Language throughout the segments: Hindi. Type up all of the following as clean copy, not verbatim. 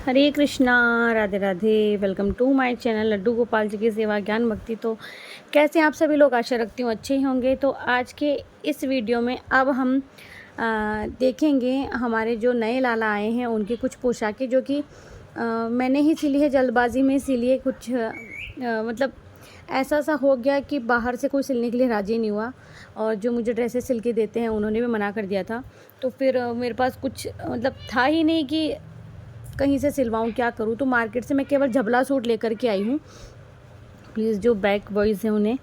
Hare Krishna, Radhe Radhe. Welcome to my channel Laddu Gopal ji की सेवा ज्ञान भक्ति। तो कैसे आप सभी लोग, आशा रखती हूँ अच्छे ही होंगे। तो आज के इस वीडियो में अब हम देखेंगे हमारे जो नए लाला आए हैं उनकी कुछ पोशाकें जो कि मैंने ही सिली है, जल्दबाजी में सिली है। कुछ मतलब ऐसा हो गया कि बाहर से कोई सिलने के लिए राज़ी नहीं हुआ, और जो मुझे ड्रेसेस सिल के देते हैं उन्होंने भी मना कर दिया था। तो फिर मेरे पास कुछ मतलब था ही नहीं कि कहीं से सिलवाऊँ, क्या करूँ। तो मार्केट से मैं केवल झबला सूट लेकर के आई हूँ। प्लीज़ जो बैक बॉयज़ हैं उन्हें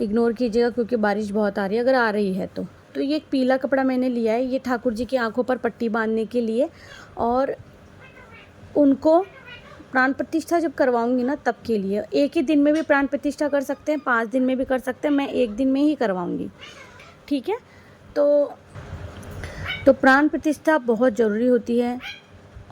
इग्नोर कीजिएगा, क्योंकि बारिश बहुत आ रही है, अगर आ रही है तो ये एक पीला कपड़ा मैंने लिया है, ये ठाकुर जी की आंखों पर पट्टी बांधने के लिए, और उनको प्राण प्रतिष्ठा जब करवाऊंगी ना तब के लिए। एक ही दिन में भी प्राण प्रतिष्ठा कर सकते हैं, 5 दिन में भी कर सकते हैं, मैं एक दिन में ही करवाऊंगी, ठीक है। तो प्राण प्रतिष्ठा बहुत ज़रूरी होती है।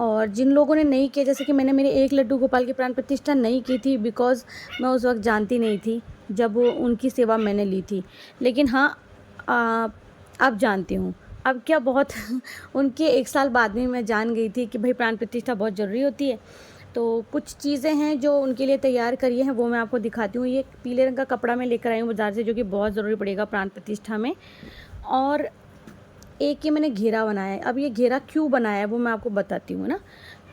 और जिन लोगों ने नहीं किया, जैसे कि मैंने मेरे एक लड्डू गोपाल की प्राण प्रतिष्ठा नहीं की थी, बिकॉज़ मैं उस वक्त जानती नहीं थी जब वो उनकी सेवा मैंने ली थी। लेकिन हाँ, अब जानती हूँ। अब क्या बहुत उनके 1 साल बाद में मैं जान गई थी कि भाई प्राण प्रतिष्ठा बहुत ज़रूरी होती है। तो कुछ चीज़ें हैं जो उनके लिए तैयार करी हैं, वो मैं आपको दिखाती हूँ। ये पीले रंग का कपड़ा मैं लेकर आई हूँ बाज़ार से, जो कि बहुत ज़रूरी पड़ेगा प्राण प्रतिष्ठा में। और एक ये मैंने घेरा बनाया है। अब ये घेरा क्यों बनाया है वो मैं आपको बताती हूँ ना।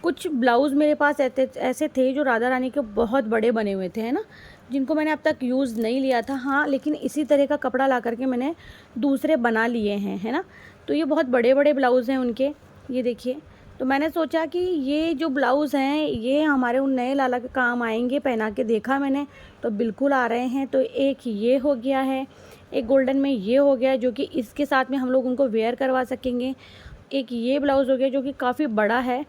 कुछ ब्लाउज़ मेरे पास ऐसे थे जो राधा रानी के बहुत बड़े बने हुए थे, है ना, जिनको मैंने अब तक यूज़ नहीं लिया था। हाँ, लेकिन इसी तरह का कपड़ा ला करके मैंने दूसरे बना लिए हैं, है ना। तो ये बहुत बड़े बड़े ब्लाउज़ हैं उनके, ये देखिए। तो मैंने सोचा कि ये जो ब्लाउज़ हैं ये हमारे उन नए लाला के काम आएंगे। पहना के देखा मैंने तो बिल्कुल आ रहे हैं। तो एक ये हो गया है, एक गोल्डन में ये हो गया जो कि इसके साथ में हम लोग उनको वेयर करवा सकेंगे। एक ये ब्लाउज़ हो गया जो कि काफ़ी बड़ा है,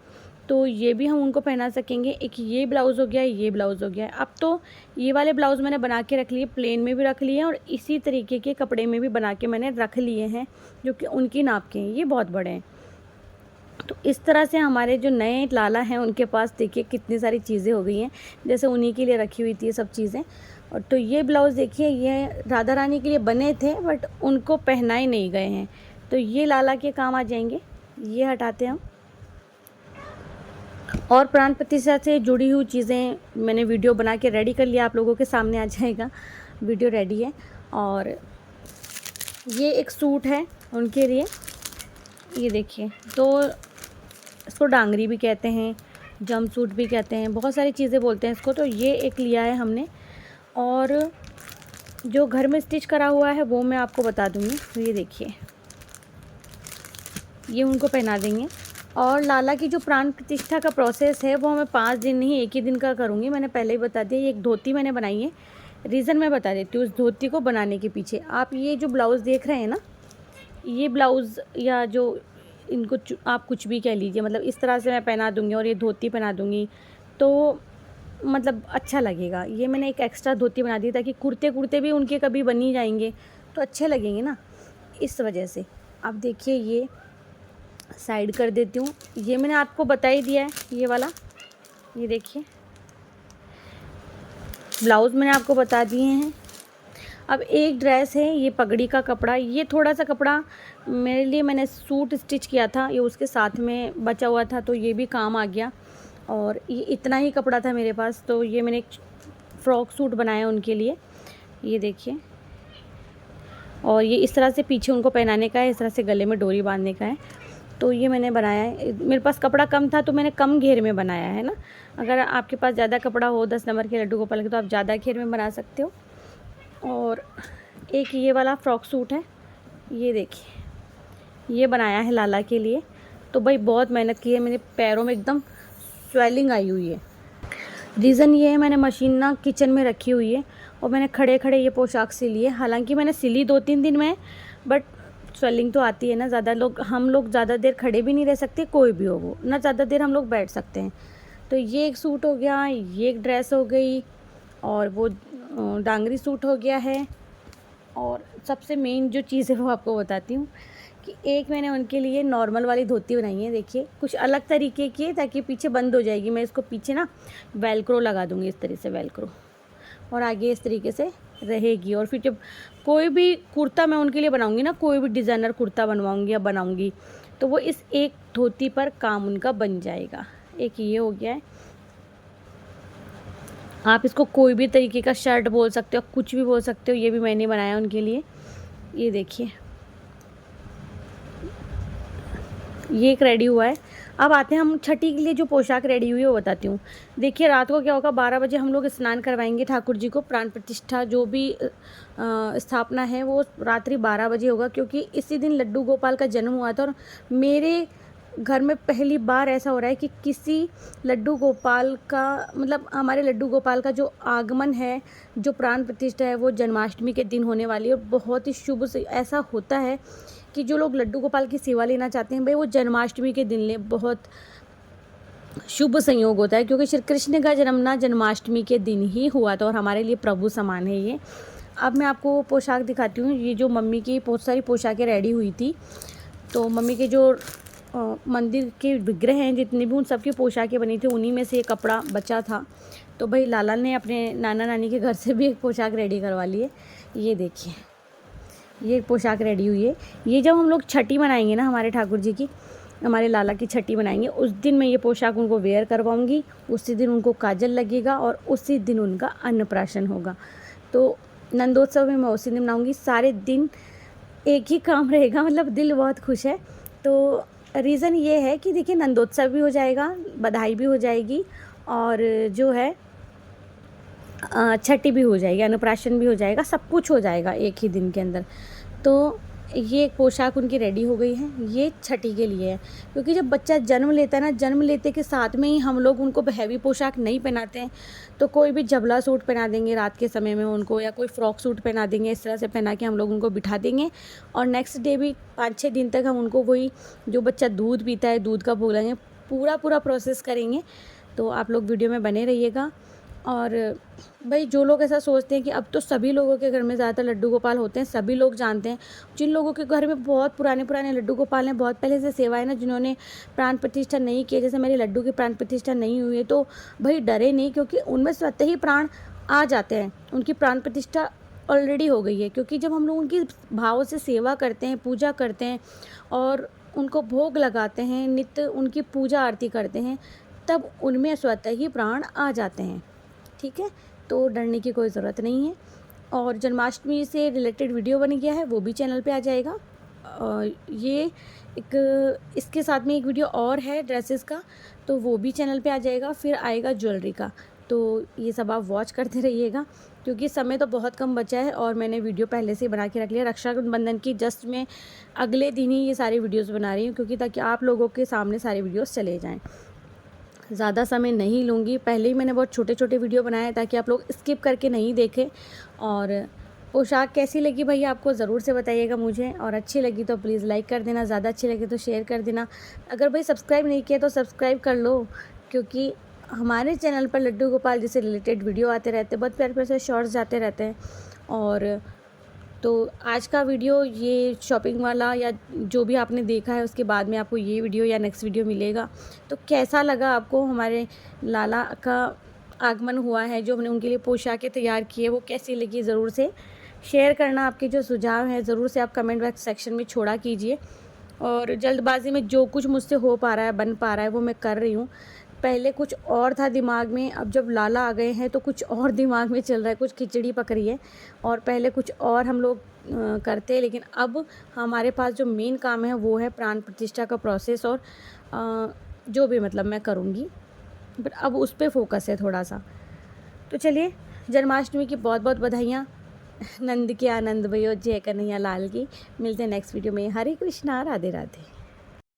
तो ये भी हम उनको पहना सकेंगे। एक ये ब्लाउज़ हो गया, ये ब्लाउज़ हो गया। अब तो ये वाले ब्लाउज़ मैंने बना के रख लिए, प्लेन में भी रख लिए और इसी तरीके के कपड़े में भी बना के मैंने रख लिए हैं, जो कि उनकी नाप के हैं। ये बहुत बड़े हैं। तो इस तरह से हमारे जो नए लाला हैं उनके पास देखिए कितनी सारी चीज़ें हो गई हैं, जैसे उन्हीं के लिए रखी हुई थी ये सब चीज़ें। और तो ये ब्लाउज़ देखिए, ये राधा रानी के लिए बने थे बट उनको पहनाए नहीं गए हैं, तो ये लाला के काम आ जाएंगे। ये हटाते हैं हम। और प्राण प्रतिष्ठा से जुड़ी हुई चीज़ें मैंने वीडियो बना के रेडी कर लिया, आप लोगों के सामने आ जाएगा, वीडियो रेडी है। और ये एक सूट है उनके लिए, ये देखिए। तो इसको डांगरी भी कहते हैं, जंप सूट भी कहते हैं, बहुत सारी चीज़ें बोलते हैं इसको। तो ये एक लिया है हमने, और जो घर में स्टिच करा हुआ है वो मैं आपको बता दूँगी। तो ये देखिए, ये उनको पहना देंगे। और लाला की जो प्राण प्रतिष्ठा का प्रोसेस है वो मैं 5 दिन नहीं, एक ही दिन का करूँगी। मैंने पहले ही बता दिया। ये एक धोती मैंने बनाई है, रीज़न मैं बता देती हूँ उस धोती को बनाने के पीछे। आप ये जो ब्लाउज़ देख रहे हैं ना, ये ब्लाउज़ या जो इनको आप कुछ भी कह लीजिए, मतलब इस तरह से मैं पहना दूँगी और ये धोती पहना दूँगी तो मतलब अच्छा लगेगा। ये मैंने एक एक्स्ट्रा धोती बना दी ताकि कुर्ते भी उनके कभी बन ही जाएंगे तो अच्छे लगेंगे ना, इस वजह से। अब देखिए, ये साइड कर देती हूँ। ये मैंने आपको बता ही दिया है, ये वाला, ये देखिए ब्लाउज़ मैंने आपको बता दिए हैं। अब एक ड्रेस है, ये पगड़ी का कपड़ा। ये थोड़ा सा कपड़ा मेरे लिए, मैंने सूट स्टिच किया था, ये उसके साथ में बचा हुआ था तो ये भी काम आ गया। और ये इतना ही कपड़ा था मेरे पास, तो ये मैंने एक फ्रॉक सूट बनाया उनके लिए, ये देखिए। और ये इस तरह से पीछे उनको पहनाने का है, इस तरह से गले में डोरी बांधने का है। तो ये मैंने बनाया है। मेरे पास कपड़ा कम था तो मैंने कम घेर में बनाया है ना। अगर आपके पास ज़्यादा कपड़ा हो 10 नंबर के लड्डू गोपाल के, तो आप ज़्यादा घेर में बना सकते हो। और एक ये वाला फ्रॉक सूट है, ये देखिए, ये बनाया है लाला के लिए। तो भाई बहुत मेहनत की है, मेरे पैरों में एकदम स्वेलिंग आई हुई है। रीज़न ये है, मैंने मशीन ना किचन में रखी हुई है और मैंने खड़े खड़े ये पोशाक सिली है। हालांकि मैंने सिली 2-3 दिन में, बट स्वेलिंग तो आती है ना। हम लोग ज़्यादा देर खड़े भी नहीं रह सकते, कोई भी हो वो ना, ज़्यादा देर हम लोग बैठ सकते हैं। तो ये एक सूट हो गया, ये एक ड्रेस हो गई, और वो डांगरी सूट हो गया है। और सबसे मेन जो चीज़ है वो आपको बताती हूँ कि एक मैंने उनके लिए नॉर्मल वाली धोती बनाई है। देखिए, कुछ अलग तरीके की है ताकि पीछे बंद हो जाएगी। मैं इसको पीछे ना वेलक्रो लगा दूँगी, इस तरह से वेलक्रो, और आगे इस तरीके से रहेगी। और फिर जब कोई भी कुर्ता मैं उनके लिए बनाऊँगी ना, कोई भी डिज़ाइनर कुर्ता बनवाऊँगी या बनाऊँगी, तो वो इस एक धोती पर काम उनका बन जाएगा। एक ये हो गया है। आप इसको कोई भी तरीके का शर्ट बोल सकते हो, कुछ भी बोल सकते हो, ये भी मैंने बनाया उनके लिए। ये देखिए, ये एक रेडी हुआ है। अब आते हैं हम छठी के लिए जो पोशाक रेडी हुई है वो बताती हूँ। देखिए, रात को क्या होगा, 12 बजे हम लोग स्नान करवाएंगे ठाकुर जी को। प्राण प्रतिष्ठा जो भी स्थापना है वो रात्रि 12 बजे होगा, क्योंकि इसी दिन लड्डू गोपाल का जन्म हुआ था। और मेरे घर में पहली बार ऐसा हो रहा है कि किसी लड्डू गोपाल का, मतलब हमारे लड्डू गोपाल का जो आगमन है, जो प्राण प्रतिष्ठा है, वो जन्माष्टमी के दिन होने वाली है। और बहुत ही शुभ से ऐसा होता है कि जो लोग लड्डू गोपाल की सेवा लेना चाहते हैं भाई, वो जन्माष्टमी के दिन लें। बहुत शुभ संयोग होता है, क्योंकि श्री कृष्ण का जन्म ना जन्माष्टमी के दिन ही हुआ था और हमारे लिए प्रभु समान है ये। अब मैं आपको पोशाक दिखाती हूँ। ये जो मम्मी की बहुत सारी पोशाकें रेडी हुई थी, तो मम्मी के जो मंदिर के विग्रह हैं जितने भी, उन सब की पोशाकें बनी थी, उन्हीं में से ये कपड़ा बचा था। तो भाई लाला ने अपने नाना नानी के घर से भी एक पोशाक रेडी करवा ली है। ये देखिए, ये पोशाक रेडी हुई है। ये जब हम लोग छठी मनाएंगे ना हमारे ठाकुर जी की, हमारे लाला की छठी मनाएंगे, उस दिन मैं ये पोशाक उनको वेयर करवाऊंगी। उसी दिन उनको काजल लगेगा और उसी दिन उनका अन्नप्राशन होगा। तो नंदोत्सव में मैं उसी दिन मनाऊंगी। सारे दिन एक ही काम रहेगा, मतलब दिल बहुत खुश है। तो रीज़न ये है कि देखिए, नंदोत्सव भी हो जाएगा, बधाई भी हो जाएगी, और जो है छठी भी हो जाएगी, अन्नप्राशन भी हो जाएगा, सब कुछ हो जाएगा एक ही दिन के अंदर। तो ये एक पोशाक उनकी रेडी हो गई है। ये छठी के लिए है, क्योंकि जब बच्चा जन्म लेता है ना, जन्म लेते के साथ में ही हम लोग उनको हैवी पोशाक नहीं पहनाते हैं। तो कोई भी जबला सूट पहना देंगे रात के समय में उनको, या कोई फ्रॉक सूट पहना देंगे, इस तरह से पहना के हम लोग उनको बिठा देंगे। और नेक्स्ट डे भी 5-6 दिन तक हम उनको वही, जो बच्चा दूध पीता है, दूध का भोग लगाएंगे, पूरा प्रोसेस करेंगे। तो आप लोग वीडियो में बने रहिएगा। और भाई, जो लोग ऐसा सोचते हैं कि अब तो सभी लोगों के घर में ज़्यादातर लड्डू गोपाल होते हैं, सभी लोग जानते हैं। जिन लोगों के घर में बहुत पुराने लड्डू गोपाल हैं, बहुत पहले से सेवा है ना, जिन्होंने प्राण प्रतिष्ठा नहीं किया, जैसे मेरे लड्डू की प्राण प्रतिष्ठा नहीं हुई है, तो भाई डरे नहीं, क्योंकि उनमें स्वतः ही प्राण आ जाते हैं। उनकी प्राण प्रतिष्ठा ऑलरेडी हो गई है, क्योंकि जब हम लोग उनकी भाव से सेवा करते हैं, पूजा करते हैं और उनको भोग लगाते हैं, नित्य उनकी पूजा आरती करते हैं, तब उनमें स्वतः ही प्राण आ जाते हैं। ठीक है, तो डरने की कोई ज़रूरत नहीं है। और जन्माष्टमी से रिलेटेड वीडियो बन गया है, वो भी चैनल पे आ जाएगा। ये एक, इसके साथ में एक वीडियो और है ड्रेसेस का, तो वो भी चैनल पे आ जाएगा। फिर आएगा ज्वेलरी का। तो ये सब आप वॉच करते रहिएगा, क्योंकि समय तो बहुत कम बचा है और मैंने वीडियो पहले से ही बना के रख लिया। रक्षाबंधन की जस्ट मैं अगले दिन ही ये सारी वीडियोज़ बना रही हूँ, क्योंकि ताकि आप लोगों के सामने सारे वीडियोज़ चले जाएँ। ज़्यादा समय नहीं लूँगी। पहले ही मैंने बहुत छोटे छोटे वीडियो बनाए हैं, ताकि आप लोग स्किप करके नहीं देखें। और पोशाक कैसी लगी भैया आपको ज़रूर से बताइएगा मुझे, और अच्छी लगी तो प्लीज़ लाइक कर देना, ज़्यादा अच्छी लगी तो शेयर कर देना। अगर भाई सब्सक्राइब नहीं किया तो सब्सक्राइब कर लो, क्योंकि हमारे चैनल पर लड्डू गोपाल जी से रिलेटेड वीडियो आते रहते हैं, बहुत प्यारे प्यारे से शॉर्ट्स जाते रहते हैं। और तो आज का वीडियो ये शॉपिंग वाला, या जो भी आपने देखा है, उसके बाद में आपको ये वीडियो या नेक्स्ट वीडियो मिलेगा। तो कैसा लगा आपको, हमारे लाला का आगमन हुआ है, जो हमने उनके लिए पोशाकें तैयार की है, वो कैसी लगी, ज़रूर से शेयर करना। आपके जो सुझाव हैं ज़रूर से आप कमेंट बॉक्स सेक्शन में छोड़ा कीजिए। और जल्दबाजी में जो कुछ मुझसे हो पा रहा है, बन पा रहा है, वो मैं कर रही हूँ। पहले कुछ और था दिमाग में, अब जब लाला आ गए हैं तो कुछ और दिमाग में चल रहा है, कुछ खिचड़ी पक रही है। और पहले कुछ और हम लोग करते हैं, लेकिन अब हमारे पास जो मेन काम है वो है प्राण प्रतिष्ठा का प्रोसेस। और जो भी मतलब मैं करूँगी, बट अब उस पर फोकस है थोड़ा सा। तो चलिए, जन्माष्टमी की बहुत बहुत बधाइयाँ। नंद के आनंद भयो, जय कन्हैया लाल की। मिलते हैं नेक्स्ट वीडियो में। हरे कृष्णा, राधे राधे।